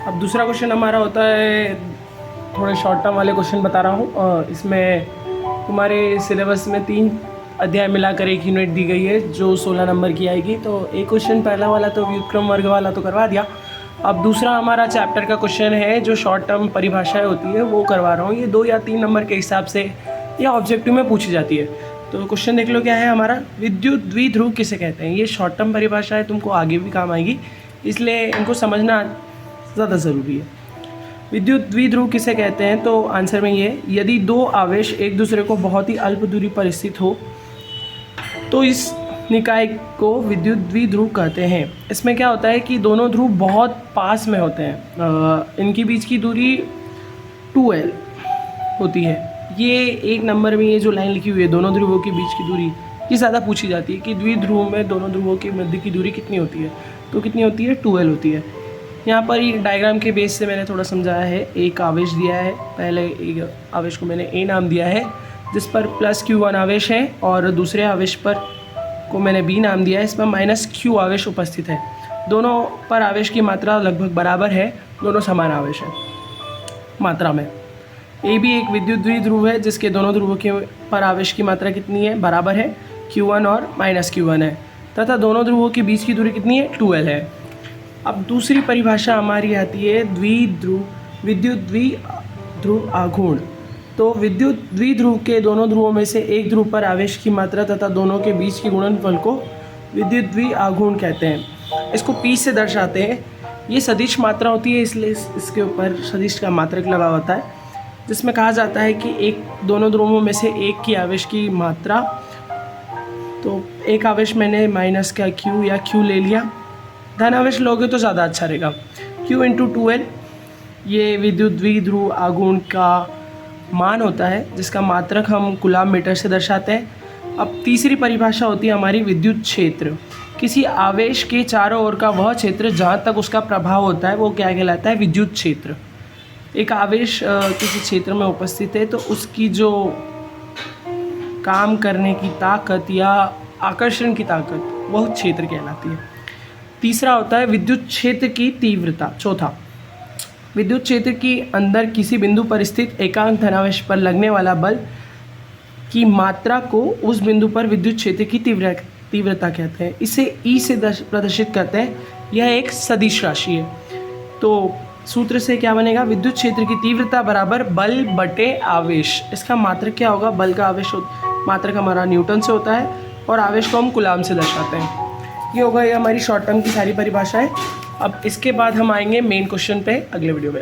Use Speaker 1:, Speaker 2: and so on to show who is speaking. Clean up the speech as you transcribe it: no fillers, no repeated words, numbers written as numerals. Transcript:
Speaker 1: अब दूसरा क्वेश्चन हमारा होता है, थोड़े शॉर्ट टर्म वाले क्वेश्चन बता रहा हूँ। इसमें तुम्हारे सिलेबस में 3 अध्याय मिलाकर एक यूनिट दी गई है जो 16 नंबर की आएगी। तो एक क्वेश्चन पहला वाला तो व्युत्क्रम वर्ग वाला तो करवा दिया। अब दूसरा हमारा चैप्टर का क्वेश्चन है जो शॉर्ट टर्म परिभाषाएं होती है वो करवा रहा हूँ। ये 2 या 3 नंबर के हिसाब से या ऑब्जेक्टिव में पूछी जाती है। तो क्वेश्चन देख लो क्या है हमारा, विद्युत द्विध्रुव किसे कहते हैं। ये शॉर्ट टर्म परिभाषा है, तुमको आगे भी काम आएगी, इसलिए इनको समझना ज़्यादा ज़रूरी है। विद्युत द्विध्रुव किसे कहते हैं, तो आंसर में ये, यदि 2 आवेश एक दूसरे को बहुत ही अल्प दूरी पर स्थित हो तो इस निकाय को विद्युत द्विध्रुव कहते हैं। इसमें क्या होता है कि दोनों ध्रुव बहुत पास में होते हैं, इनके बीच की दूरी 2L होती है। ये एक नंबर में ये जो लाइन लिखी हुई है दोनों ध्रुवों के बीच की दूरी, ये ज़्यादा पूछी जाती है कि द्विध्रुव में दोनों ध्रुवों के मध्य की दूरी कितनी होती है, तो कितनी होती है, 2L होती है। यहाँ पर ये डायग्राम के बेस से मैंने थोड़ा समझाया है। एक आवेश दिया है, पहले एक आवेश को मैंने A नाम दिया है जिस पर +Q1 आवेश है, और दूसरे आवेश पर को मैंने B नाम दिया है, इस पर -Q आवेश उपस्थित है। दोनों पर आवेश की मात्रा लगभग बराबर है, दोनों समान आवेश है मात्रा में। A भी एक विद्युत द्विध्रुव है जिसके दोनों ध्रुवों के पर आवेश की मात्रा कितनी है, बराबर है, Q1 और -Q1 है, तथा दोनों ध्रुवों के बीच की दूरी कितनी है, 2L है। अब दूसरी परिभाषा हमारी आती है विद्युत द्विध्रुव आघूर्ण। तो विद्युत द्विध्रुव के दोनों ध्रुवों में से एक ध्रुव पर आवेश की मात्रा तथा दोनों के बीच की गुणनफल को विद्युत द्विआघूर्ण कहते हैं। इसको P से दर्शाते हैं। ये सदिश मात्रा होती है, इसलिए इसके ऊपर सदिश का मात्रक लगा होता है, जिसमें कहा जाता है कि दोनों ध्रुवों में से एक की आवेश की मात्रा, तो एक आवेश मैंने माइनस का Q या Q ले लिया, धन आवेश लोगे तो ज़्यादा अच्छा रहेगा, Q × 2L ये विद्युत द्विध्रुव आघूर्ण का मान होता है, जिसका मात्रक हम कूलाम मीटर से दर्शाते हैं। अब तीसरी परिभाषा होती है हमारी विद्युत क्षेत्र। किसी आवेश के चारों ओर का वह क्षेत्र जहाँ तक उसका प्रभाव होता है वो क्या कहलाता है, विद्युत क्षेत्र। एक आवेश किसी क्षेत्र में उपस्थित है तो उसकी जो काम करने की ताकत या आकर्षण की ताकत वह क्षेत्र कहलाती है। तीसरा होता है विद्युत क्षेत्र की तीव्रता। चौथा, विद्युत क्षेत्र के अंदर किसी बिंदु पर स्थित एकांक धनावेश पर लगने वाला बल की मात्रा को उस बिंदु पर विद्युत क्षेत्र की तीव्रता कहते हैं। इसे E से प्रदर्शित करते हैं। यह एक सदिश राशि है। तो सूत्र से क्या बनेगा, विद्युत क्षेत्र की तीव्रता बराबर बल बटे आवेश। इसका मात्रक क्या होगा, बल का आवेश मात्रक हमारा न्यूटन से होता है और आवेश को हम कूलाम से दर्शाते हैं। ये होगा ये हमारी शॉर्ट टर्म की सारी परिभाषाएं। अब इसके बाद हम आएंगे मेन क्वेश्चन पे अगले वीडियो में।